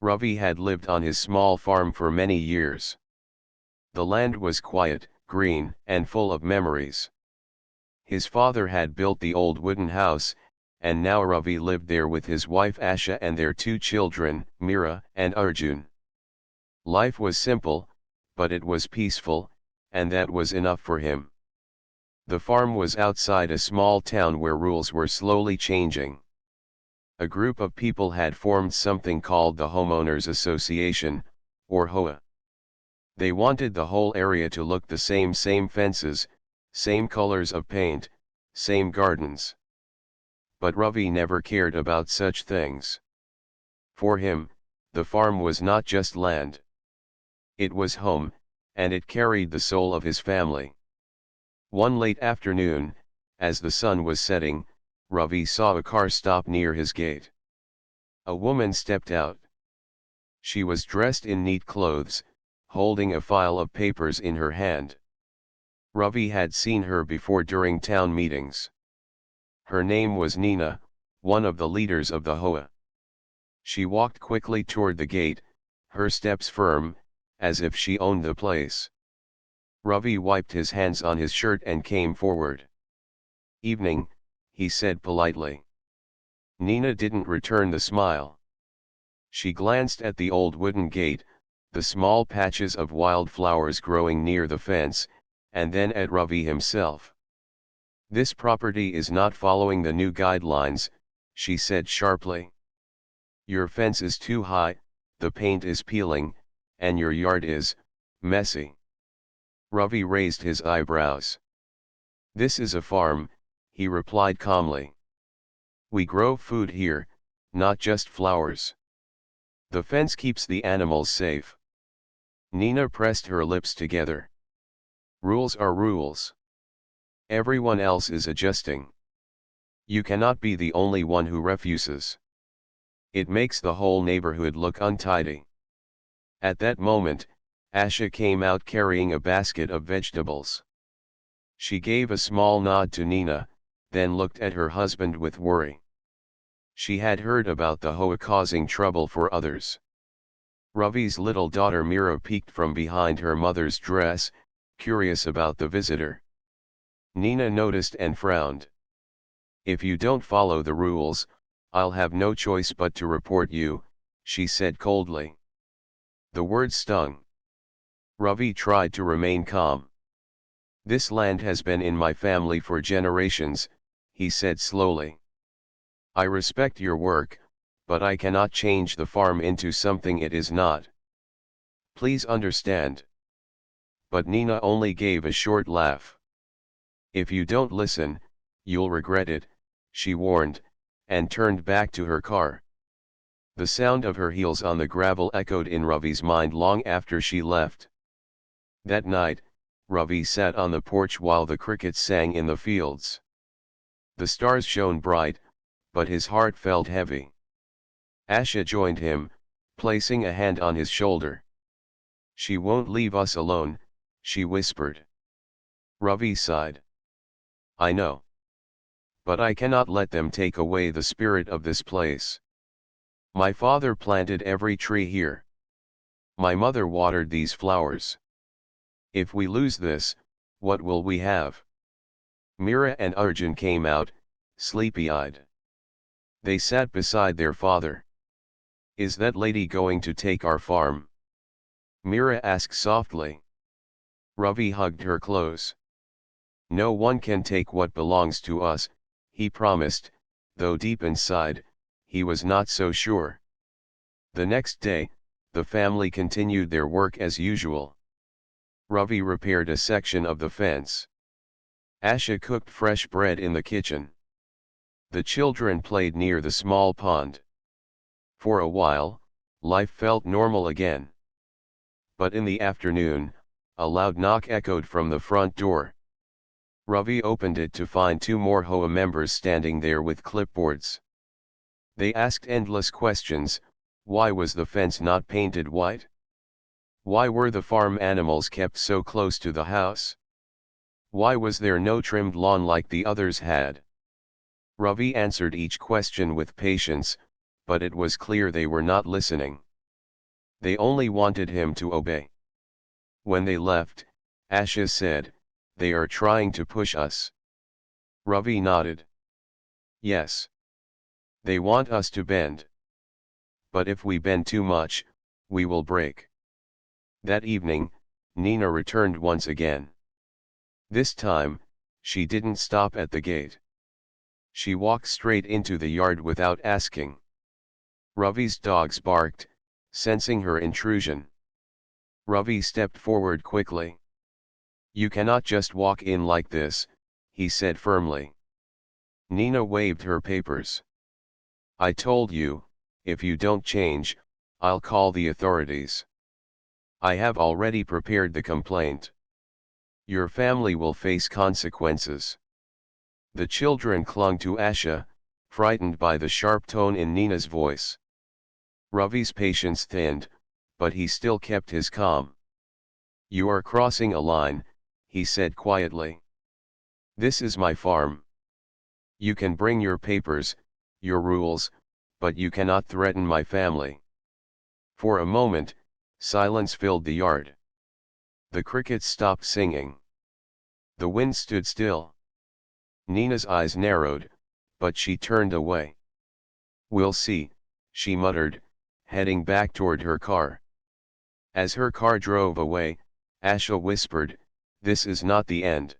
Ravi had lived on his small farm for many years. The land was quiet, green, and full of memories. His father had built the old wooden house, and now Ravi lived there with his wife Asha and their two children, Meera and Arjun. Life was simple, but it was peaceful, and that was enough for him. The farm was outside a small town where rules were slowly changing. A group of people had formed something called the Homeowners Association, or HOA. They wanted the whole area to look the same fences, same colors of paint, same gardens. But Ravi never cared about such things. For him, the farm was not just land. It was home, and it carried the soul of his family. One late afternoon, as the sun was setting, Ravi saw a car stop near his gate. A woman stepped out. She was dressed in neat clothes, holding a file of papers in her hand. Ravi had seen her before during town meetings. Her name was Nina, one of the leaders of the HOA. She walked quickly toward the gate, her steps firm, as if she owned the place. Ravi wiped his hands on his shirt and came forward. "Evening," he said politely. Nina didn't return the smile. She glanced at the old wooden gate, the small patches of wildflowers growing near the fence, and then at Ravi himself. "This property is not following the new guidelines," she said sharply. "Your fence is too high, the paint is peeling, and your yard is messy." Ravi raised his eyebrows. "This is a farm," he replied calmly. "We grow food here, not just flowers. The fence keeps the animals safe." Nina pressed her lips together. "Rules are rules. Everyone else is adjusting. You cannot be the only one who refuses. It makes the whole neighborhood look untidy." At that moment, Asha came out carrying a basket of vegetables. She gave a small nod to Nina, then looked at her husband with worry. She had heard about the HOA causing trouble for others. Ravi's little daughter Meera peeked from behind her mother's dress, curious about the visitor. Nina noticed and frowned. "If you don't follow the rules, I'll have no choice but to report you," she said coldly. The word stung. Ravi tried to remain calm. "This land has been in my family for generations," he said slowly. "I respect your work, but I cannot change the farm into something it is not. Please understand." But Nina only gave a short laugh. "If you don't listen, you'll regret it," she warned, and turned back to her car. The sound of her heels on the gravel echoed in Ravi's mind long after she left. That night, Ravi sat on the porch while the crickets sang in the fields. The stars shone bright, but his heart felt heavy. Asha joined him, placing a hand on his shoulder. "She won't leave us alone," she whispered. Ravi sighed. "I know. But I cannot let them take away the spirit of this place. My father planted every tree here. My mother watered these flowers. If we lose this, what will we have?" Meera and Arjun came out, sleepy-eyed. They sat beside their father. "Is that lady going to take our farm?" Meera asked softly. Ravi hugged her close. "No one can take what belongs to us," he promised, though deep inside, he was not so sure. The next day, the family continued their work as usual. Ravi repaired a section of the fence. Asha cooked fresh bread in the kitchen. The children played near the small pond. For a while, life felt normal again. But in the afternoon, a loud knock echoed from the front door. Ravi opened it to find two more HOA members standing there with clipboards. They asked endless questions. Why was the fence not painted white? Why were the farm animals kept so close to the house? Why was there no trimmed lawn like the others had? Ravi answered each question with patience, but it was clear they were not listening. They only wanted him to obey. When they left, Asha said, "They are trying to push us." Ravi nodded. "Yes. They want us to bend. But if we bend too much, we will break." That evening, Nina returned once again. This time, she didn't stop at the gate. She walked straight into the yard without asking. Ravi's dogs barked, sensing her intrusion. Ravi stepped forward quickly. "You cannot just walk in like this," he said firmly. Nina waved her papers. "I told you, if you don't change, I'll call the authorities. I have already prepared the complaint. Your family will face consequences." The children clung to Asha, frightened by the sharp tone in Nina's voice. Ravi's patience thinned, but he still kept his calm. "You are crossing a line," he said quietly. "This is my farm. You can bring your papers, your rules, but you cannot threaten my family." For a moment, silence filled the yard. The crickets stopped singing. The wind stood still. Nina's eyes narrowed, but she turned away. "We'll see," she muttered, heading back toward her car. As her car drove away, Asha whispered, "This is not the end."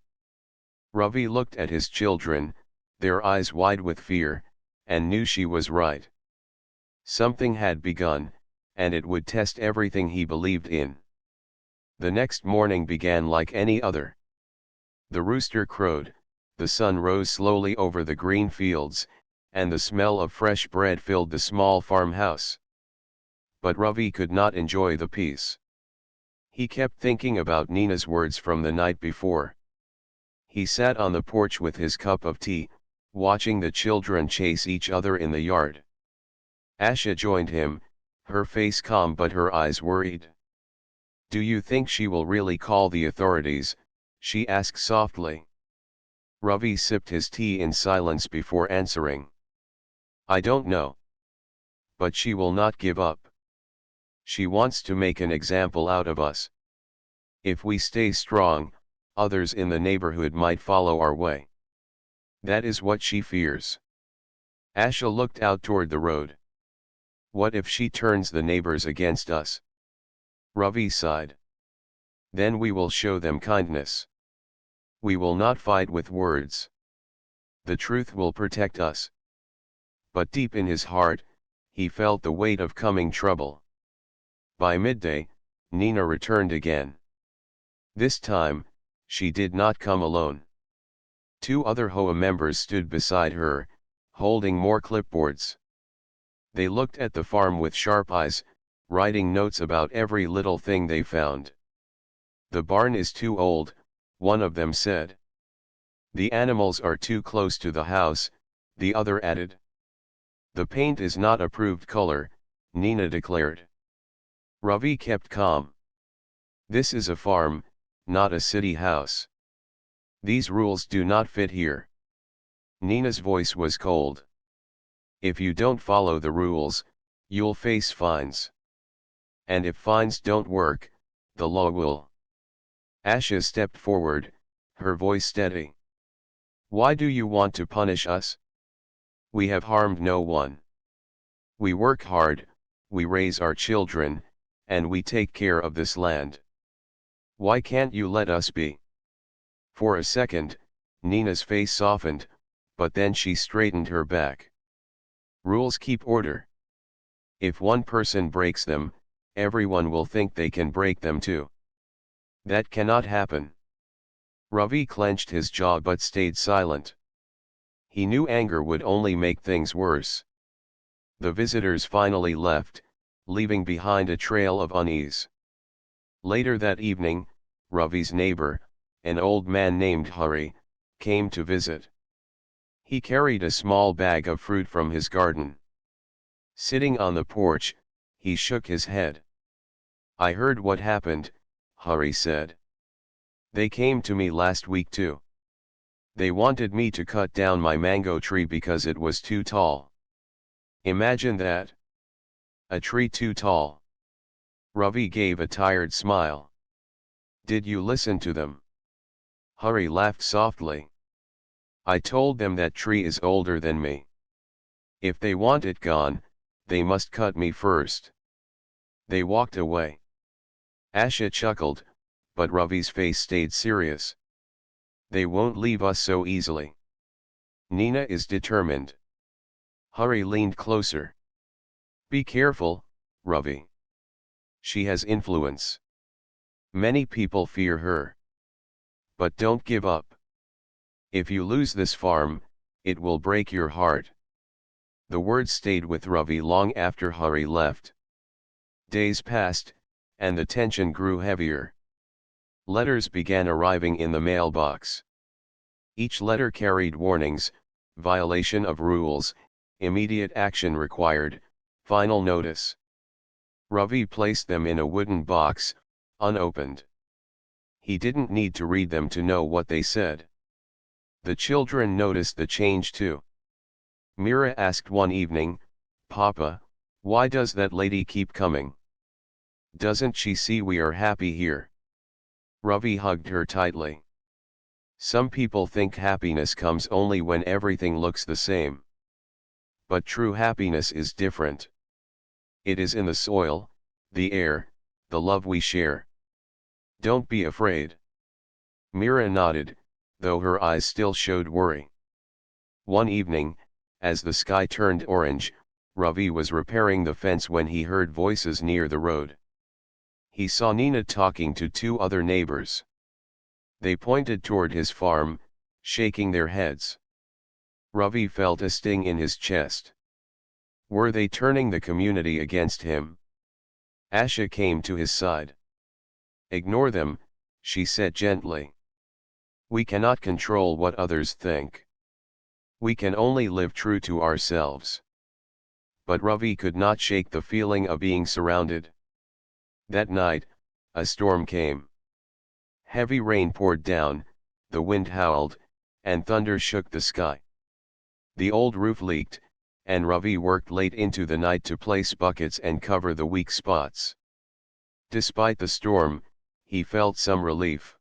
Ravi looked at his children, their eyes wide with fear, and knew she was right. Something had begun, and it would test everything he believed in. The next morning began like any other. The rooster crowed, the sun rose slowly over the green fields, and the smell of fresh bread filled the small farmhouse. But Ravi could not enjoy the peace. He kept thinking about Nina's words from the night before. He sat on the porch with his cup of tea, watching the children chase each other in the yard. Asha joined him, her face calm but her eyes worried. "Do you think she will really call the authorities?" she asked softly. Ravi sipped his tea in silence before answering. "I don't know. But she will not give up. She wants to make an example out of us. If we stay strong, others in the neighborhood might follow our way. That is what she fears." Asha looked out toward the road. "What if she turns the neighbors against us?" Ravi sighed. "Then we will show them kindness. We will not fight with words. The truth will protect us." But deep in his heart, he felt the weight of coming trouble. By midday, Nina returned again. This time, she did not come alone. 2 other HOA members stood beside her, holding more clipboards. They looked at the farm with sharp eyes, writing notes about every little thing they found. "The barn is too old," one of them said. "The animals are too close to the house," the other added. "The paint is not approved color," Nina declared. Ravi kept calm. "This is a farm, not a city house. These rules do not fit here." Nina's voice was cold. "If you don't follow the rules, you'll face fines. And if fines don't work, the law will." Asha stepped forward, her voice steady. "Why do you want to punish us? We have harmed no one. We work hard, we raise our children, and we take care of this land. Why can't you let us be?" For a second, Nina's face softened, but then she straightened her back. "Rules keep order. If one person breaks them, everyone will think they can break them too. That cannot happen." Ravi clenched his jaw but stayed silent. He knew anger would only make things worse. The visitors finally left, leaving behind a trail of unease. Later that evening, Ravi's neighbor, an old man named Hari, came to visit. He carried a small bag of fruit from his garden. Sitting on the porch, he shook his head. "I heard what happened," Hari said. "They came to me last week too. They wanted me to cut down my mango tree because it was too tall. Imagine that. A tree too tall. Ravi gave a tired smile. Did you listen to them? Hari laughed softly. I told them that tree is older than me. If they want it gone, they must cut me first. They walked away. Asha chuckled, but Ravi's face stayed serious. They won't leave us so easily. Nina is determined. Hari leaned closer. Be careful, Ravi. She has influence. Many people fear her. But don't give up. If you lose this farm, it will break your heart. The words stayed with Ravi long after Hari left. Days passed, and the tension grew heavier. Letters began arriving in the mailbox. Each letter carried warnings, violation of rules, immediate action required, final notice. Ravi placed them in a wooden box, unopened. He didn't need to read them to know what they said. The children noticed the change too. Mira asked one evening, Papa, why does that lady keep coming? Doesn't she see we are happy here? Ravi hugged her tightly. Some people think happiness comes only when everything looks the same. But true happiness is different. It is in the soil, the air, the love we share. Don't be afraid. Mira nodded, though her eyes still showed worry. One evening, as the sky turned orange, Ravi was repairing the fence when he heard voices near the road. He saw Nina talking to two other neighbors. They pointed toward his farm, shaking their heads. Ravi felt a sting in his chest. Were they turning the community against him? Asha came to his side. Ignore them, she said gently. We cannot control what others think. We can only live true to ourselves. But Ravi could not shake the feeling of being surrounded. That night, a storm came. Heavy rain poured down, the wind howled, and thunder shook the sky. The old roof leaked, and Ravi worked late into the night to place buckets and cover the weak spots. Despite the storm, he felt some relief.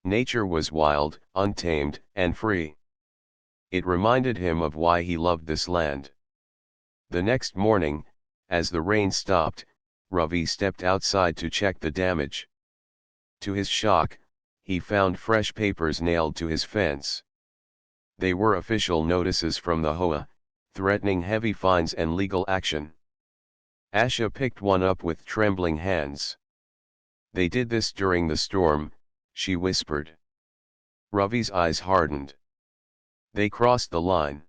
Nature was wild, untamed, and free. It reminded him of why he loved this land. The next morning, as the rain stopped, Ravi stepped outside to check the damage. To his shock, he found fresh papers nailed to his fence. They were official notices from the HOA, threatening heavy fines and legal action. Asha picked one up with trembling hands. They did this during the storm, she whispered. Ravi's eyes hardened. They crossed the line.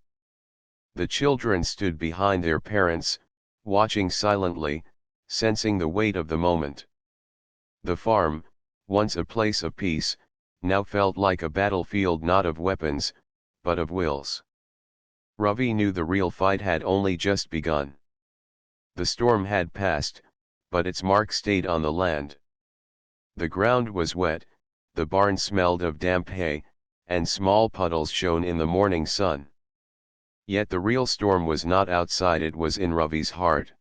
The children stood behind their parents, watching silently, sensing the weight of the moment. The farm, once a place of peace, now felt like a battlefield not of weapons, but of wills. Ravi knew the real fight had only just begun. The storm had passed, but its mark stayed on the land. The ground was wet, the barn smelled of damp hay, and small puddles shone in the morning sun. Yet the real storm was not outside, it was in Ravi's heart.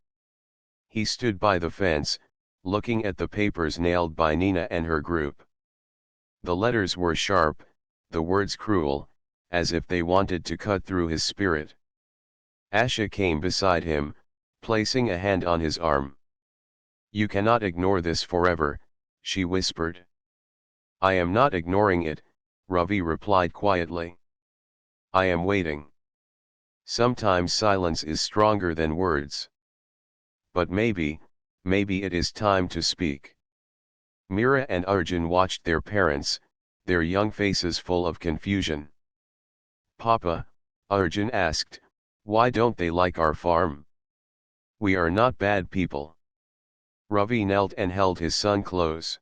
He stood by the fence, looking at the papers nailed by Nina and her group. The letters were sharp, the words cruel, as if they wanted to cut through his spirit. Asha came beside him, placing a hand on his arm. You cannot ignore this forever, she whispered. I am not ignoring it, Ravi replied quietly. I am waiting. Sometimes silence is stronger than words. But maybe it is time to speak. Mira and Arjun watched their parents, their young faces full of confusion. Papa, Arjun asked, why don't they like our farm? We are not bad people. Ravi knelt and held his son close.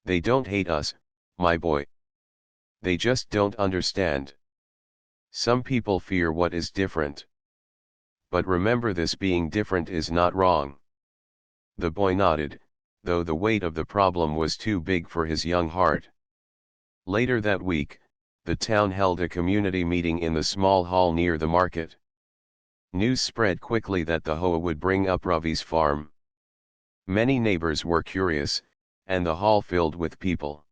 They don't hate us, my boy. They just don't understand. Some people fear what is different. But remember, this being different is not wrong. The boy nodded, though the weight of the problem was too big for his young heart. Later that week, the town held a community meeting in the small hall near the market. News spread quickly that the HOA would bring up Ravi's farm. Many neighbors were curious, and the hall filled with people.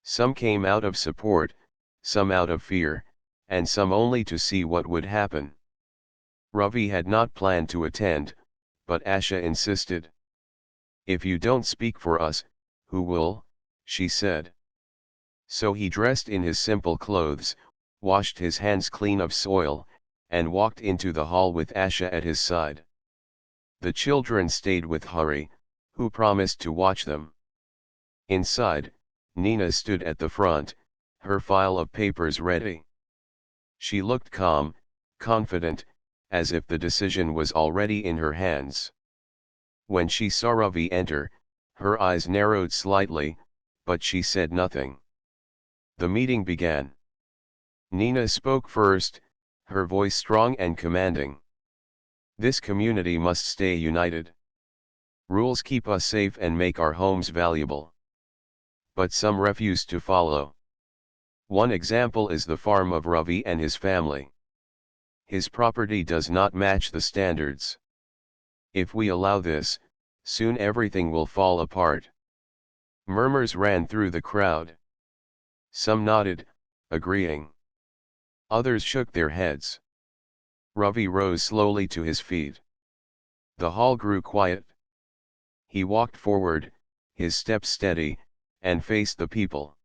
Some came out of support, some out of fear, and some only to see what would happen. Ravi had not planned to attend, but Asha insisted. "If you don't speak for us, who will?" she said. So he dressed in his simple clothes, washed his hands clean of soil, and walked into the hall with Asha at his side. The children stayed with Hari, who promised to watch them. Inside, Nina stood at the front, her file of papers ready. She looked calm, confident, as if the decision was already in her hands. When she saw Ravi enter, her eyes narrowed slightly, but she said nothing. The meeting began. Nina spoke first, her voice strong and commanding. "This community must stay united. Rules keep us safe and make our homes valuable. But some refuse to follow. One example is the farm of Ravi and his family. His property does not match the standards. If we allow this, soon everything will fall apart." Murmurs ran through the crowd. Some nodded, agreeing. Others shook their heads. Ravi rose slowly to his feet. The hall grew quiet. He walked forward, his steps steady, and faced the people.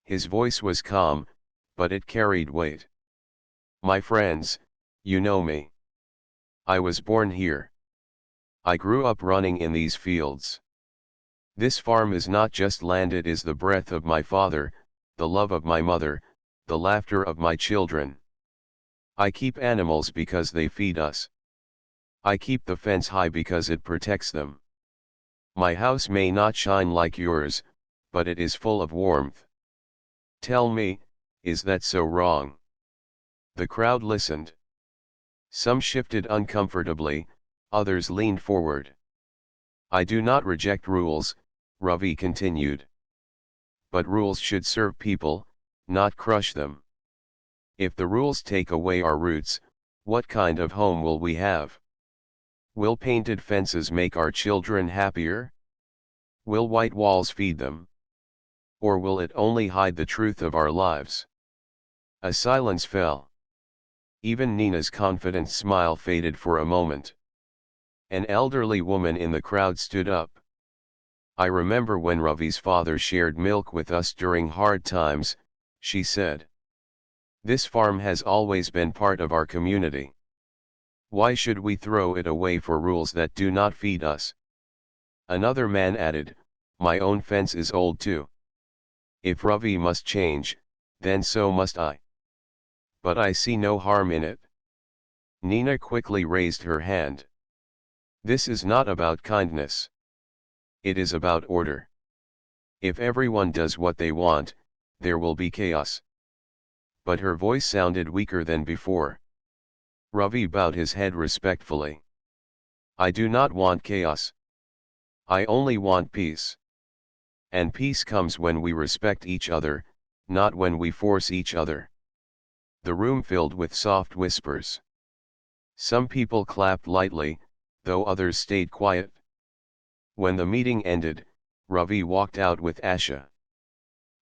His voice was calm, but it carried weight. "My friends, you know me. I was born here. I grew up running in these fields. This farm is not just land, it is the breath of my father, the love of my mother, the laughter of my children. I keep animals because they feed us. I keep the fence high because it protects them. My house may not shine like yours, but it is full of warmth. Tell me, is that so wrong?" The crowd listened. Some shifted uncomfortably, others leaned forward. "I do not reject rules," Ravi continued. "But rules should serve people, not crush them. If the rules take away our roots, what kind of home will we have? Will painted fences make our children happier? Will white walls feed them? Or will it only hide the truth of our lives?" A silence fell. Even Nina's confident smile faded for a moment. An elderly woman in the crowd stood up. "I remember when Ravi's father shared milk with us during hard times," she said. "This farm has always been part of our community. Why should we throw it away for rules that do not feed us?" Another man added, "My own fence is old too. If Ravi must change, then so must I. But I see no harm in it." Nina quickly raised her hand. "This is not about kindness. It is about order. If everyone does what they want, there will be chaos." But her voice sounded weaker than before. Ravi bowed his head respectfully. "I do not want chaos. I only want peace. And peace comes when we respect each other, not when we force each other." The room filled with soft whispers. Some people clapped lightly, though others stayed quiet. When the meeting ended, Ravi walked out with Asha.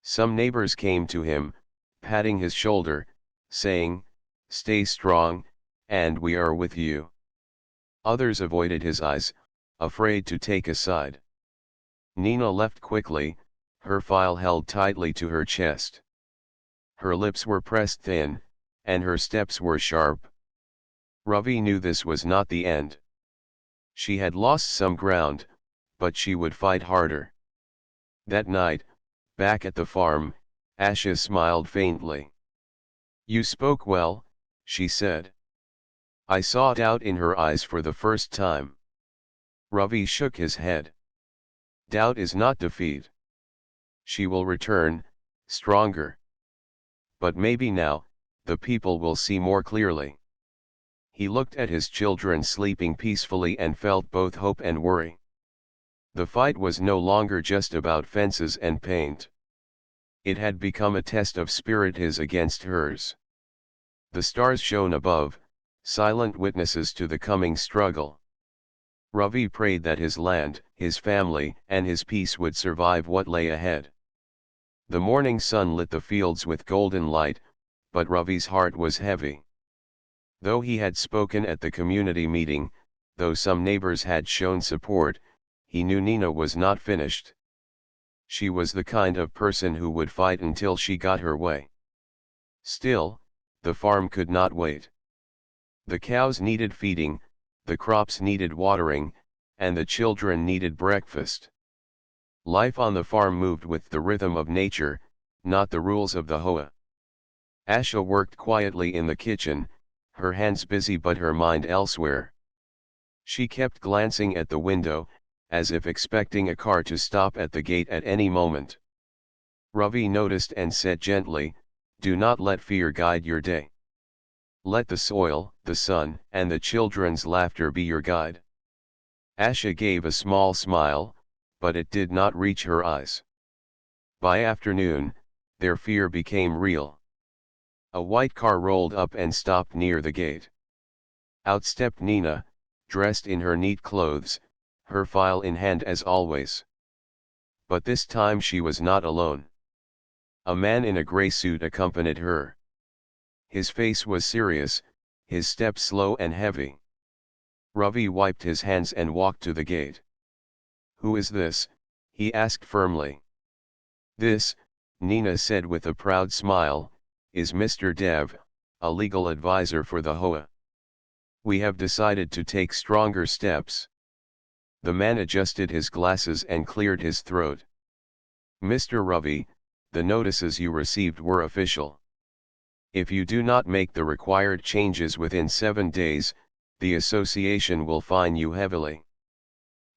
Some neighbors came to him, patting his shoulder, saying, "Stay strong, and we are with you." Others avoided his eyes, afraid to take a side. Nina left quickly, her file held tightly to her chest. Her lips were pressed thin, and her steps were sharp. Ravi knew this was not the end. She had lost some ground, but she would fight harder. That night, back at the farm, Asha smiled faintly. "You spoke well," she said. I saw doubt in her eyes for the first time. Ravi shook his head. "Doubt is not defeat. She will return, stronger. But maybe now, the people will see more clearly." He looked at his children sleeping peacefully and felt both hope and worry. The fight was no longer just about fences and paint. It had become a test of spirit, his against hers. The stars shone above, silent witnesses to the coming struggle. Ravi prayed that his land, his family, and his peace would survive what lay ahead. The morning sun lit the fields with golden light, but Ravi's heart was heavy. Though he had spoken at the community meeting, though some neighbors had shown support, he knew Nina was not finished. She was the kind of person who would fight until she got her way. Still, the farm could not wait. The cows needed feeding, the crops needed watering, and the children needed breakfast. Life on the farm moved with the rhythm of nature, not the rules of the HOA. Asha worked quietly in the kitchen, her hands busy but her mind elsewhere. She kept glancing at the window, as if expecting a car to stop at the gate at any moment. Ravi noticed and said gently, "Do not let fear guide your day. Let the soil, the sun, and the children's laughter be your guide." Asha gave a small smile, but it did not reach her eyes. By afternoon, their fear became real. A white car rolled up and stopped near the gate. Out stepped Nina, dressed in her neat clothes, her file in hand as always. But this time she was not alone. A man in a gray suit accompanied her. His face was serious, his step slow and heavy. Ravi wiped his hands and walked to the gate. "Who is this?" he asked firmly. "This," Nina said with a proud smile, "is Mr. Dev, a legal advisor for the HOA. We have decided to take stronger steps." The man adjusted his glasses and cleared his throat. "Mr. Ravi, the notices you received were official. If you do not make the required changes within 7 days, the association will fine you heavily.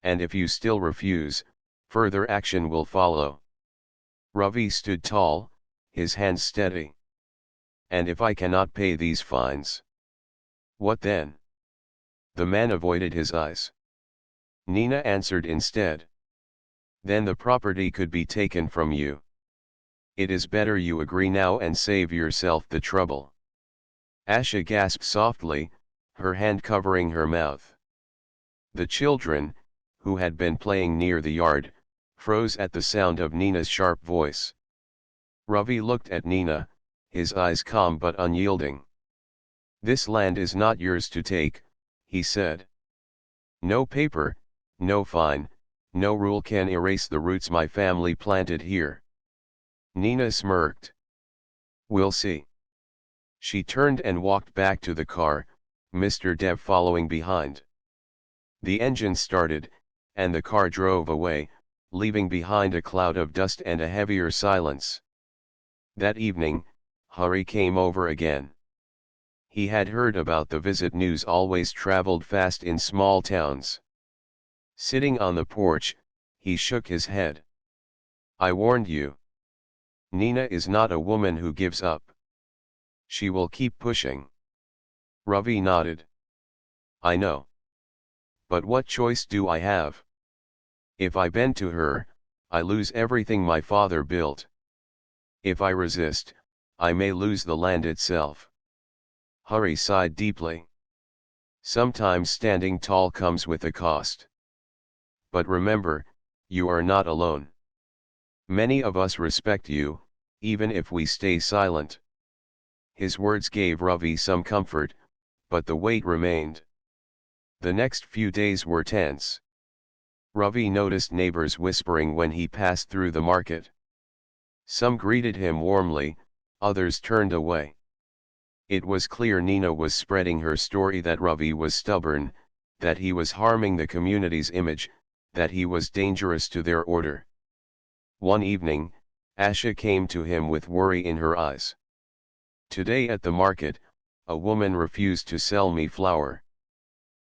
And if you still refuse, further action will follow." Ravi stood tall, his hands steady. "And if I cannot pay these fines? What then?" The man avoided his eyes. Nina answered instead. "Then the property could be taken from you. It is better you agree now and save yourself the trouble." Asha gasped softly, her hand covering her mouth. The children, who had been playing near the yard, froze at the sound of Nina's sharp voice. Ravi looked at Nina, his eyes calm but unyielding. "This land is not yours to take," he said. "No paper, no fine, no rule can erase the roots my family planted here." Nina smirked. "We'll see." She turned and walked back to the car, Mr. Dev following behind. The engine started, and the car drove away, leaving behind a cloud of dust and a heavier silence. That evening, Hari came over again. He had heard about the visit. News always traveled fast in small towns. Sitting on the porch, he shook his head. "I warned you. Nina is not a woman who gives up. She will keep pushing." Ravi nodded. "I know. But what choice do I have? If I bend to her, I lose everything my father built. If I resist, I may lose the land itself." Hari sighed deeply. "Sometimes standing tall comes with a cost. But remember, you are not alone. Many of us respect you, even if we stay silent." His words gave Ravi some comfort, but the weight remained. The next few days were tense. Ravi noticed neighbors whispering when he passed through the market. Some greeted him warmly, others turned away. It was clear Nina was spreading her story that Ravi was stubborn, that he was harming the community's image, that he was dangerous to their order. One evening, Asha came to him with worry in her eyes. "Today at the market, a woman refused to sell me flour.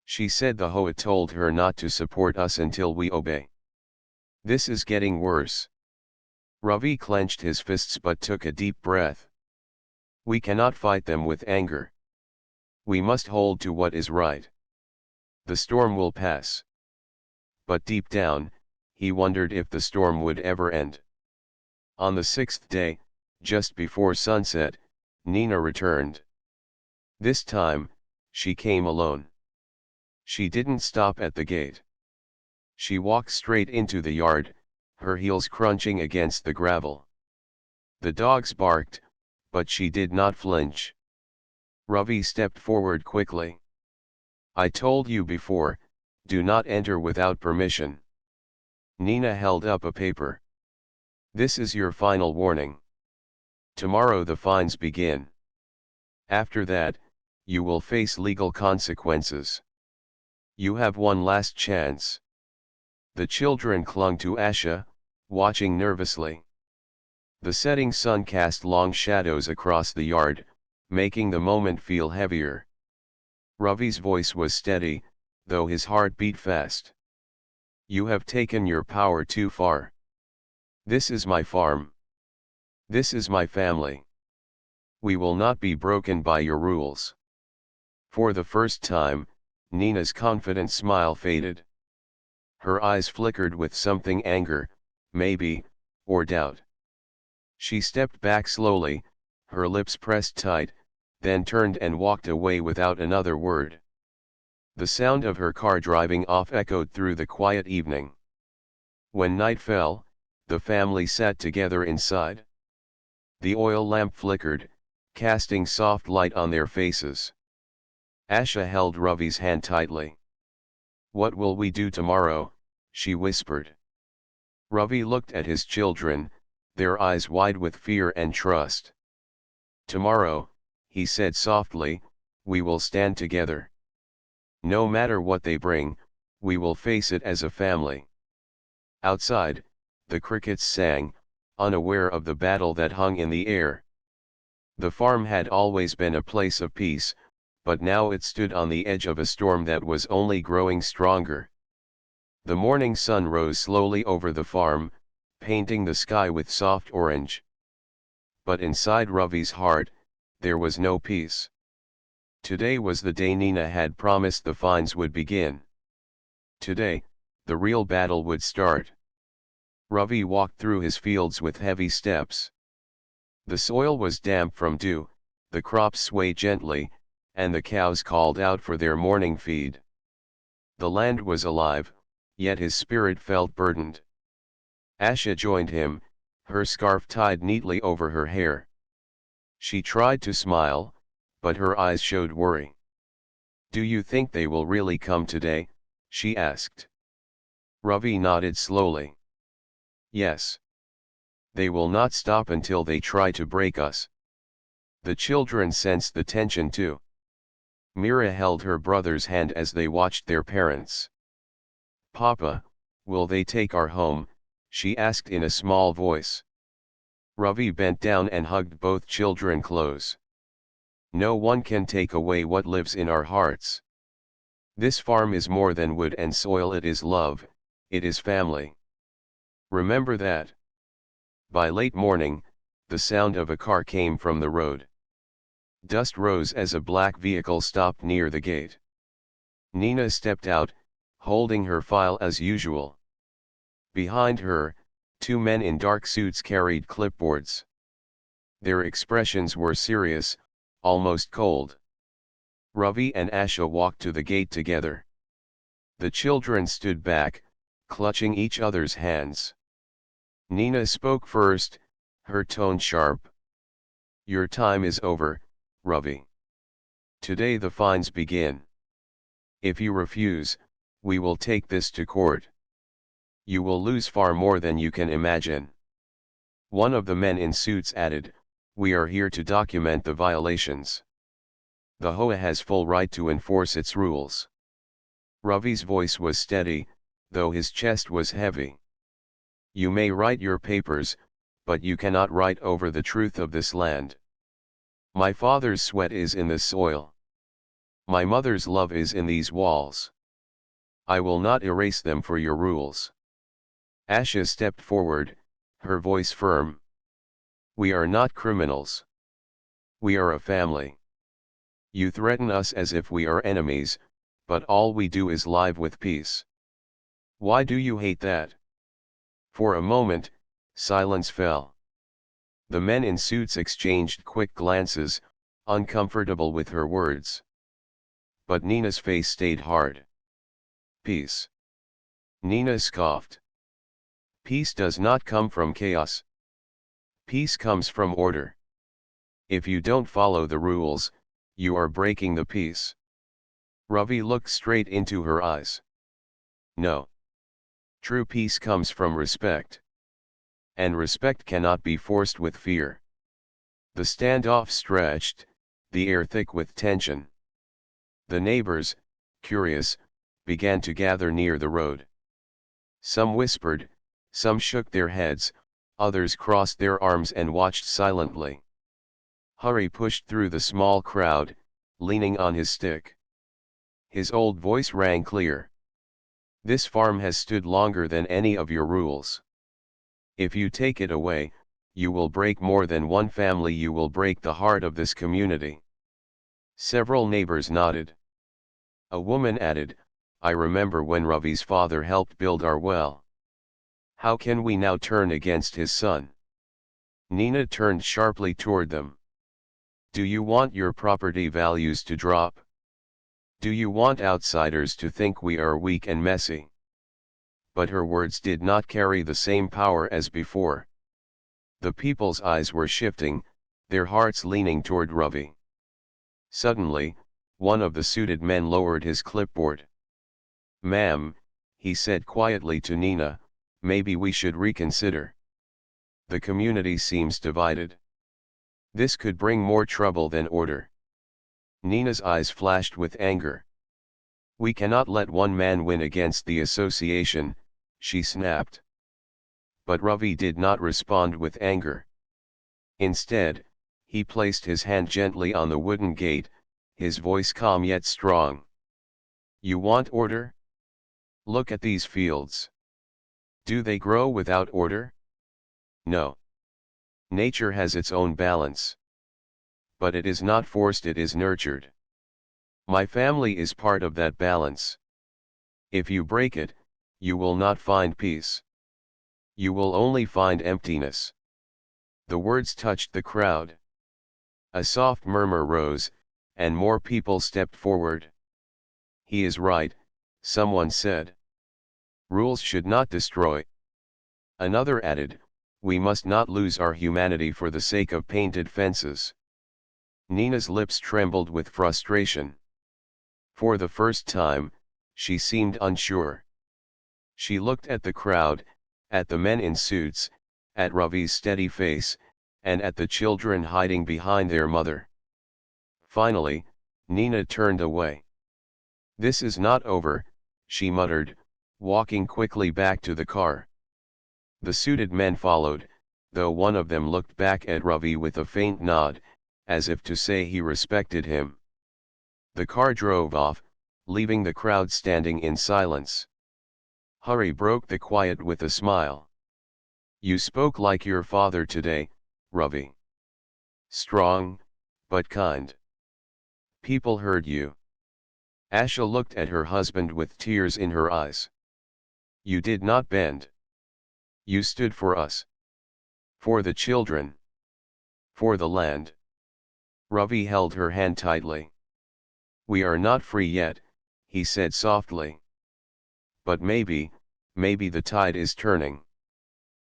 She said the HOA told her not to support us until we obey. This is getting worse." Ravi clenched his fists but took a deep breath. "We cannot fight them with anger. We must hold to what is right. The storm will pass." But deep down, he wondered if the storm would ever end. On the 6th day, just before sunset, Nina returned. This time, she came alone. She didn't stop at the gate. She walked straight into the yard, her heels crunching against the gravel. The dogs barked, but she did not flinch. Ravi stepped forward quickly. I told you before, do not enter without permission. Nina held up a paper. This is your final warning. Tomorrow the fines begin. After that, you will face legal consequences. You have one last chance. The children clung to Asha, watching nervously. The setting sun cast long shadows across the yard, making the moment feel heavier. Ravi's voice was steady, though his heart beat fast. You have taken your power too far. This is my farm. This is my family. We will not be broken by your rules. For the first time, Nina's confident smile faded. Her eyes flickered with something anger, maybe, or doubt. She stepped back slowly, her lips pressed tight, then turned and walked away without another word. The sound of her car driving off echoed through the quiet evening. When night fell, the family sat together inside. The oil lamp flickered, casting soft light on their faces. Asha held Ravi's hand tightly. What will we do tomorrow? She whispered. Ravi looked at his children, their eyes wide with fear and trust. Tomorrow, he said softly, we will stand together. No matter what they bring, we will face it as a family. Outside, the crickets sang, unaware of the battle that hung in the air. The farm had always been a place of peace, but now it stood on the edge of a storm that was only growing stronger. The morning sun rose slowly over the farm, painting the sky with soft orange. But inside Ravi's heart, there was no peace. Today was the day Nina had promised the fines would begin. Today, the real battle would start. Ravi walked through his fields with heavy steps. The soil was damp from dew, the crops swayed gently, and the cows called out for their morning feed. The land was alive, yet his spirit felt burdened. Asha joined him, her scarf tied neatly over her hair. She tried to smile, but her eyes showed worry. Do you think they will really come today? She asked. Ravi nodded slowly. Yes. They will not stop until they try to break us. The children sensed the tension too. Mira held her brother's hand as they watched their parents. Papa, will they take our home? She asked in a small voice. Ravi bent down and hugged both children close. No one can take away what lives in our hearts. This farm is more than wood and soil, it is love, it is family. Remember that. By late morning, the sound of a car came from the road. Dust rose as a black vehicle stopped near the gate. Nina stepped out, holding her file as usual. Behind her, two men in dark suits carried clipboards. Their expressions were serious, almost cold. Ravi and Asha walked to the gate together. The children stood back, clutching each other's hands. Nina spoke first, her tone sharp. Your time is over, Ravi. Today the fines begin. If you refuse, we will take this to court. You will lose far more than you can imagine. One of the men in suits added, we are here to document the violations. The HOA has full right to enforce its rules. Ravi's voice was steady, though his chest was heavy. You may write your papers, but you cannot write over the truth of this land. My father's sweat is in this soil. My mother's love is in these walls. I will not erase them for your rules. Asha stepped forward, her voice firm. We are not criminals. We are a family. You threaten us as if we are enemies, but all we do is live with peace. Why do you hate that? For a moment, silence fell. The men in suits exchanged quick glances, uncomfortable with her words. But Nina's face stayed hard. Peace. Nina scoffed. Peace does not come from chaos. Peace comes from order. If you don't follow the rules, you are breaking the peace. Ravi looked straight into her eyes. No. True peace comes from respect. And respect cannot be forced with fear. The standoff stretched, the air thick with tension. The neighbors, curious, began to gather near the road. Some whispered, some shook their heads, others crossed their arms and watched silently. Hari pushed through the small crowd, leaning on his stick. His old voice rang clear. This farm has stood longer than any of your rules. If you take it away, you will break more than one family, you will break the heart of this community. Several neighbors nodded. A woman added, I remember when Ravi's father helped build our well. How can we now turn against his son? Nina turned sharply toward them. Do you want your property values to drop? Do you want outsiders to think we are weak and messy? But her words did not carry the same power as before. The people's eyes were shifting, their hearts leaning toward Ravi. Suddenly, one of the suited men lowered his clipboard. Ma'am, he said quietly to Nina, maybe we should reconsider. The community seems divided. This could bring more trouble than order. Nina's eyes flashed with anger. We cannot let one man win against the association, she snapped. But Ravi did not respond with anger. Instead, he placed his hand gently on the wooden gate, his voice calm yet strong. You want order? Look at these fields. Do they grow without order? No. Nature has its own balance. But it is not forced, it is nurtured. My family is part of that balance. If you break it, you will not find peace. You will only find emptiness. The words touched the crowd. A soft murmur rose, and more people stepped forward. He is right, someone said. Rules should not destroy. Another added, we must not lose our humanity for the sake of painted fences. Nina's lips trembled with frustration. For the first time, she seemed unsure. She looked at the crowd, at the men in suits, at Ravi's steady face, and at the children hiding behind their mother. Finally, Nina turned away. This is not over, she muttered, walking quickly back to the car. The suited men followed, though one of them looked back at Ravi with a faint nod, as if to say he respected him. The car drove off, leaving the crowd standing in silence. Hari broke the quiet with a smile. You spoke like your father today, Ravi. Strong, but kind. People heard you. Asha looked at her husband with tears in her eyes. You did not bend. You stood for us. For the children. For the land. Ravi held her hand tightly. We are not free yet, he said softly. But maybe the tide is turning.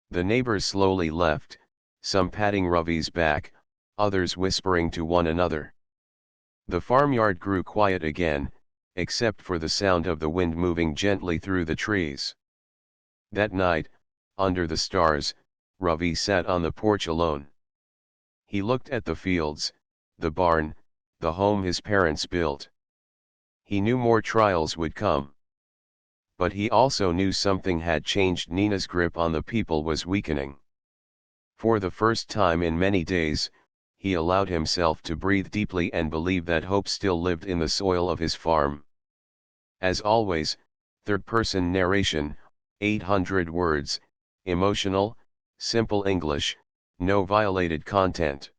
The neighbors slowly left, some patting Ravi's back, others whispering to one another. The farmyard grew quiet again, except for the sound of the wind moving gently through the trees. That night, under the stars, Ravi sat on the porch alone. He looked at the fields, the barn, the home his parents built. He knew more trials would come. But he also knew something had changed. Nina's grip on the people was weakening. For the first time in many days, he allowed himself to breathe deeply and believe that hope still lived in the soil of his farm. As always, third-person narration, 800 words, emotional, simple English, no violated content.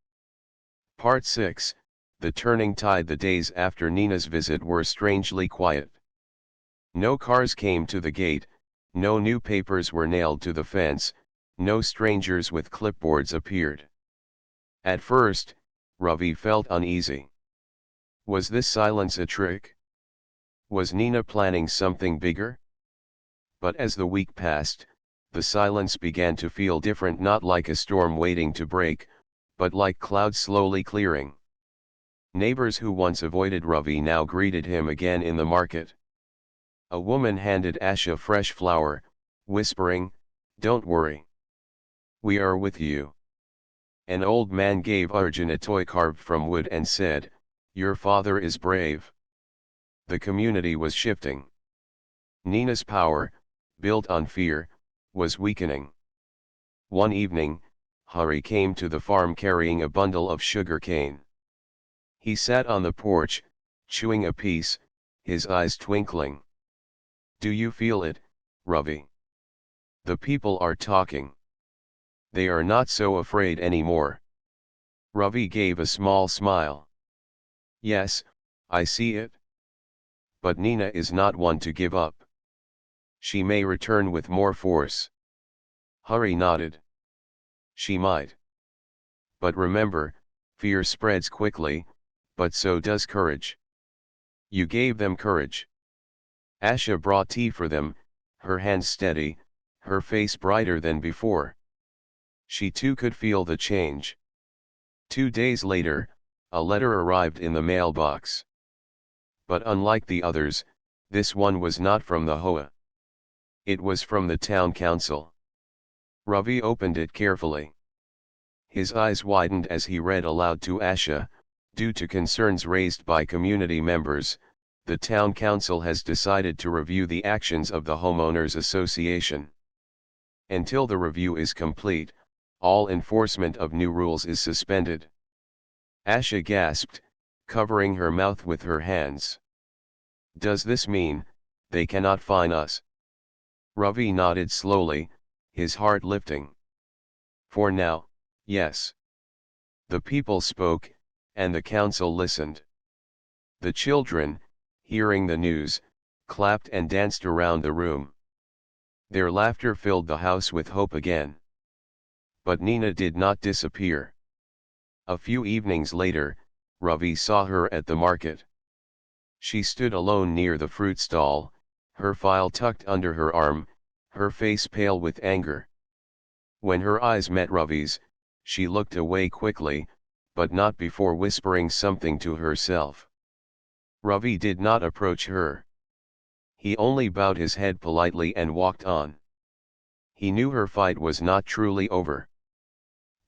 Part 6, The Turning Tide. The days after Nina's visit were strangely quiet. No cars came to the gate, no new papers were nailed to the fence, no strangers with clipboards appeared. At first, Ravi felt uneasy. Was this silence a trick? Was Nina planning something bigger? But as the week passed, the silence began to feel different, not like a storm waiting to break, but like clouds slowly clearing. Neighbors who once avoided Ravi now greeted him again in the market. A woman handed Asha fresh flour, whispering, "Don't worry. We are with you." An old man gave Arjun a toy carved from wood and said, "Your father is brave." The community was shifting. Nina's power, built on fear, was weakening. One evening, Hari came to the farm carrying a bundle of sugar cane. He sat on the porch, chewing a piece, his eyes twinkling. "Do you feel it, Ravi? The people are talking. They are not so afraid anymore." Ravi gave a small smile. "Yes, I see it. But Nina is not one to give up. She may return with more force." Hari nodded. "She might. But remember, fear spreads quickly, but so does courage. You gave them courage." Asha brought tea for them, her hands steady, her face brighter than before. She too could feel the change. 2 days later, a letter arrived in the mailbox. But unlike the others, this one was not from the HOA. It was from the town council. Ravi opened it carefully. His eyes widened as he read aloud to Asha, "Due to concerns raised by community members, the town council has decided to review the actions of the homeowners association. Until the review is complete, all enforcement of new rules is suspended." Asha gasped, covering her mouth with her hands. "Does this mean they cannot fine us?" Ravi nodded slowly, his heart lifting. "For now, yes." The people spoke, and the council listened. The children, hearing the news, clapped and danced around the room. Their laughter filled the house with hope again. But Nina did not disappear. A few evenings later, Ravi saw her at the market. She stood alone near the fruit stall, her file tucked under her arm, her face pale with anger. When her eyes met Ravi's, she looked away quickly, but not before whispering something to herself. Ravi did not approach her. He only bowed his head politely and walked on. He knew her fight was not truly over.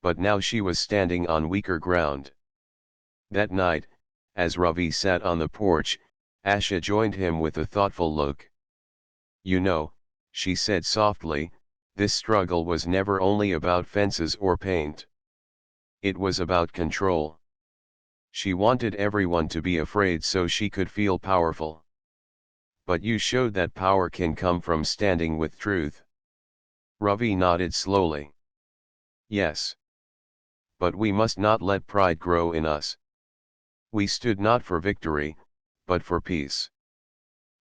But now she was standing on weaker ground. That night, as Ravi sat on the porch, Asha joined him with a thoughtful look. "You know," she said softly, "this struggle was never only about fences or paint. It was about control. She wanted everyone to be afraid so she could feel powerful. But you showed that power can come from standing with truth." Ravi nodded slowly. "Yes. But we must not let pride grow in us. We stood not for victory, but for peace.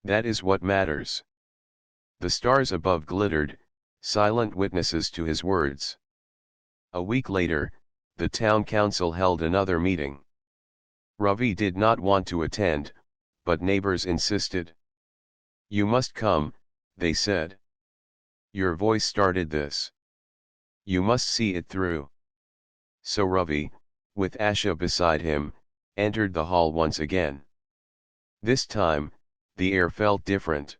That is what matters." The stars above glittered, silent witnesses to his words. A week later, the town council held another meeting. Ravi did not want to attend, but neighbors insisted. "You must come," they said. "Your voice started this. You must see it through." So Ravi, with Asha beside him, entered the hall once again. This time, the air felt different.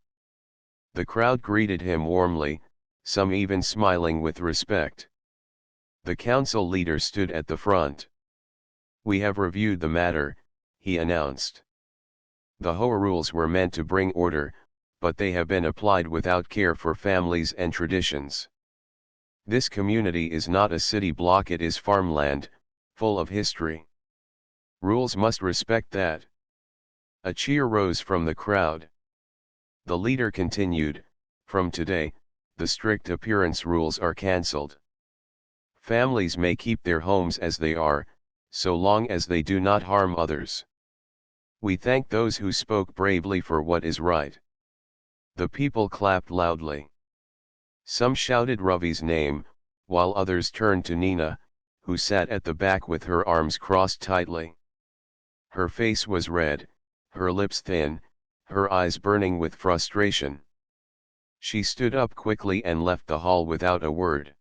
The crowd greeted him warmly, some even smiling with respect. The council leader stood at the front. "We have reviewed the matter," he announced. "The HOA rules were meant to bring order, but they have been applied without care for families and traditions. This community is not a city block, it is farmland, full of history. Rules must respect that." A cheer rose from the crowd. The leader continued, "From today, the strict appearance rules are cancelled. Families may keep their homes as they are, so long as they do not harm others. We thank those who spoke bravely for what is right." The people clapped loudly. Some shouted Ravi's name, while others turned to Nina, who sat at the back with her arms crossed tightly. Her face was red, her lips thin, her eyes burning with frustration. She stood up quickly and left the hall without a word.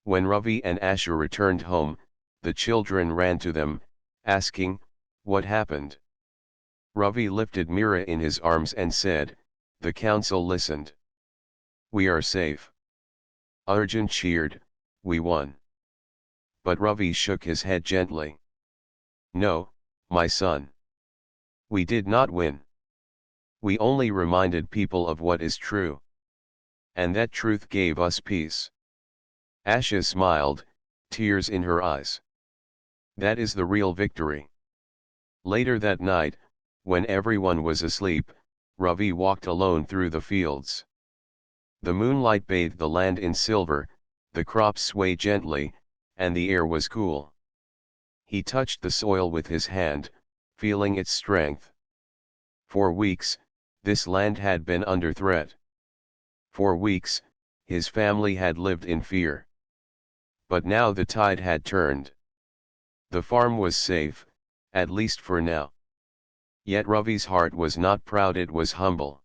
When Ravi and Asha returned home, the children ran to them, asking, "What happened?" Ravi lifted Mira in his arms and said, "The council listened. We are safe." Arjun cheered, "We won." But Ravi shook his head gently. "No, my son. We did not win. We only reminded people of what is true. And that truth gave us peace." Asha smiled, tears in her eyes. "That is the real victory." Later that night, when everyone was asleep, Ravi walked alone through the fields. The moonlight bathed the land in silver, the crops swayed gently, and the air was cool. He touched the soil with his hand, feeling its strength. For weeks, this land had been under threat. For weeks, his family had lived in fear. But now the tide had turned. The farm was safe, at least for now. Yet Ravi's heart was not proud, it was humble.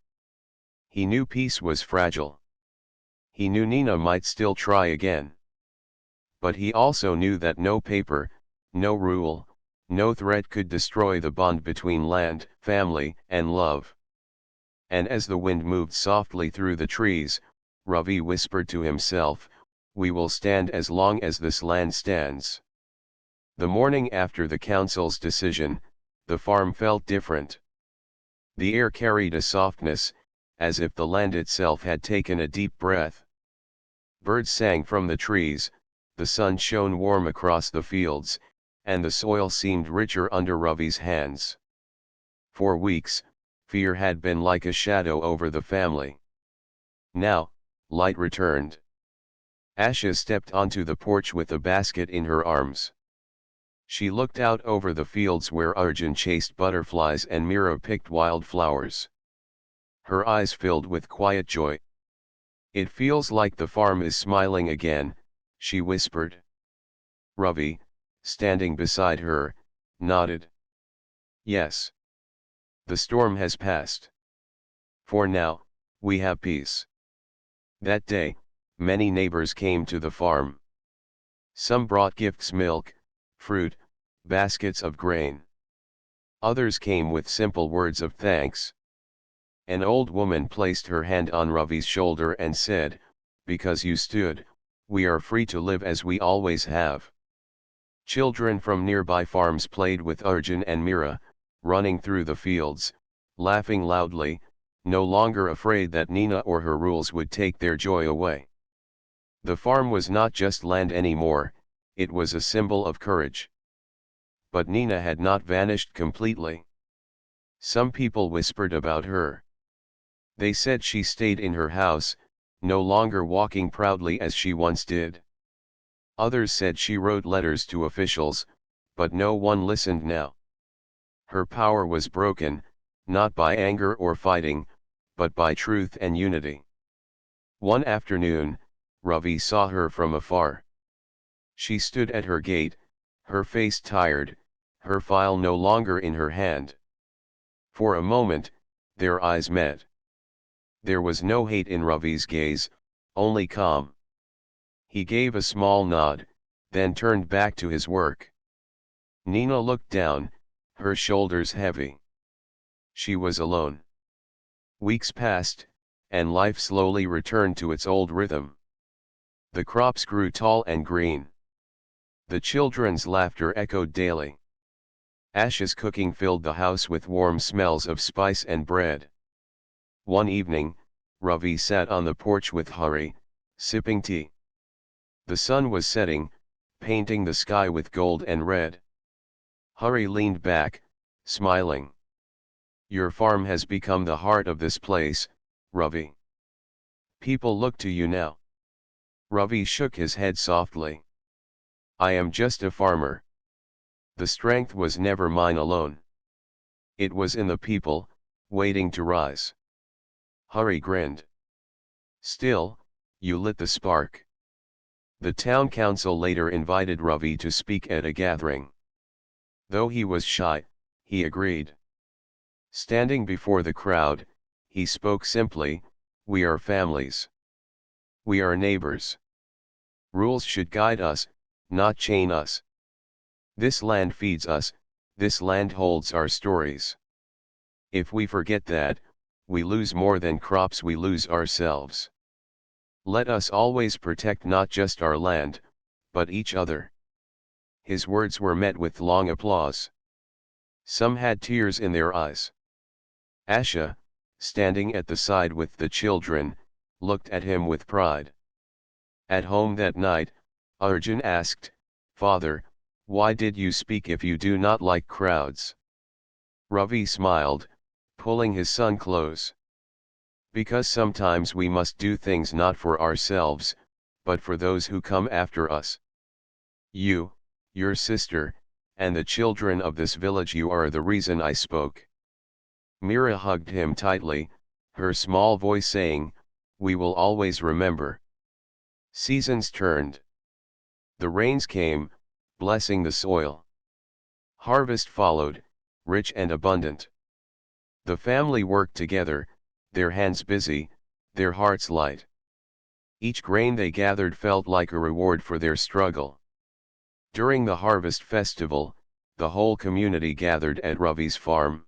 He knew peace was fragile. He knew Nina might still try again. But he also knew that no paper, no rule, no threat could destroy the bond between land, family, and love. And as the wind moved softly through the trees, Ravi whispered to himself, "We will stand as long as this land stands." The morning after the council's decision, the farm felt different. The air carried a softness, as if the land itself had taken a deep breath. Birds sang from the trees, the sun shone warm across the fields, and the soil seemed richer under Ravi's hands. For weeks, fear had been like a shadow over the family. Now, light returned. Asha stepped onto the porch with a basket in her arms. She looked out over the fields where Arjun chased butterflies and Mira picked wildflowers. Her eyes filled with quiet joy. "It feels like the farm is smiling again," she whispered. Ravi, standing beside her, nodded. "Yes. The storm has passed. For now, we have peace." That day, many neighbors came to the farm. Some brought gifts: milk, fruit, baskets of grain. Others came with simple words of thanks. An old woman placed her hand on Ravi's shoulder and said, "Because you stood, we are free to live as we always have." Children from nearby farms played with Arjun and Mira, running through the fields, laughing loudly, no longer afraid that Nina or her rules would take their joy away. The farm was not just land anymore, it was a symbol of courage. But Nina had not vanished completely. Some people whispered about her. They said she stayed in her house, no longer walking proudly as she once did. Others said she wrote letters to officials, but no one listened now. Her power was broken, not by anger or fighting, but by truth and unity. One afternoon, Ravi saw her from afar. She stood at her gate, her face tired, her file no longer in her hand. For a moment, their eyes met. There was no hate in Ravi's gaze, only calm. He gave a small nod, then turned back to his work. Nina looked down, her shoulders heavy. She was alone. Weeks passed, and life slowly returned to its old rhythm. The crops grew tall and green. The children's laughter echoed daily. Asha's cooking filled the house with warm smells of spice and bread. One evening, Ravi sat on the porch with Hari, sipping tea. The sun was setting, painting the sky with gold and red. Hari leaned back, smiling. "Your farm has become the heart of this place, Ravi. People look to you now." Ravi shook his head softly. "I am just a farmer. The strength was never mine alone. It was in the people, waiting to rise." Hari grinned. "Still, you lit the spark." The town council later invited Ravi to speak at a gathering. Though he was shy, he agreed. Standing before the crowd, he spoke simply, "We are families. We are neighbors. Rules should guide us, not chain us. This land feeds us, this land holds our stories. If we forget that, we lose more than crops, we lose ourselves. Let us always protect not just our land, but each other." His words were met with long applause. Some had tears in their eyes. Asha, standing at the side with the children, looked at him with pride. At home that night, Arjun asked, "Father, why did you speak if you do not like crowds?" Ravi smiled, pulling his son close. "Because sometimes we must do things not for ourselves, but for those who come after us. You, your sister, and the children of this village, you are the reason I spoke." Mira hugged him tightly, her small voice saying, "We will always remember." Seasons turned. The rains came, blessing the soil. Harvest followed, rich and abundant. The family worked together, their hands busy, their hearts light. Each grain they gathered felt like a reward for their struggle. During the harvest festival, the whole community gathered at Ravi's farm.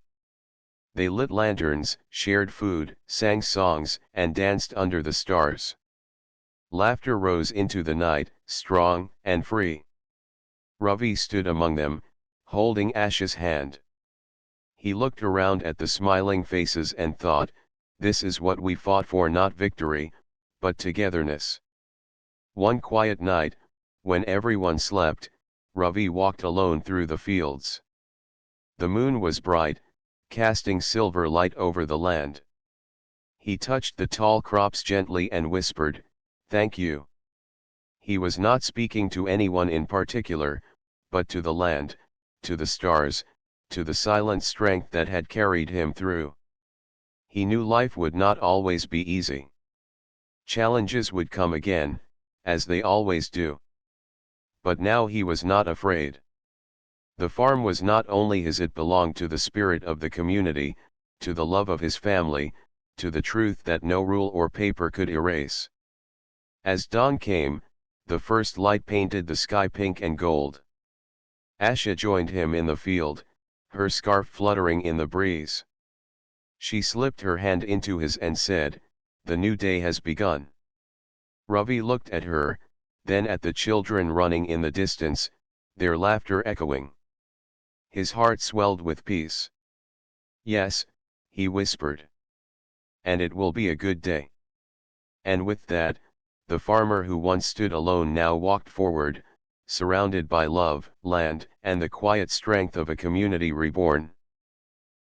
They lit lanterns, shared food, sang songs, and danced under the stars. Laughter rose into the night, strong and free. Ravi stood among them, holding Asha's hand. He looked around at the smiling faces and thought, "This is what we fought for, not victory, but togetherness." One quiet night, when everyone slept, Ravi walked alone through the fields. The moon was bright, casting silver light over the land. He touched the tall crops gently and whispered, "Thank you." He was not speaking to anyone in particular, but to the land, to the stars, to the silent strength that had carried him through. He knew life would not always be easy. Challenges would come again, as they always do. But now he was not afraid. The farm was not only his, it belonged to the spirit of the community, to the love of his family, to the truth that no rule or paper could erase. As dawn came, the first light painted the sky pink and gold. Asha joined him in the field, her scarf fluttering in the breeze. She slipped her hand into his and said, "The new day has begun." Ravi looked at her, then at the children running in the distance, their laughter echoing. His heart swelled with peace. "Yes," he whispered. "And it will be a good day." And with that, the farmer who once stood alone now walked forward, surrounded by love, land, and the quiet strength of a community reborn.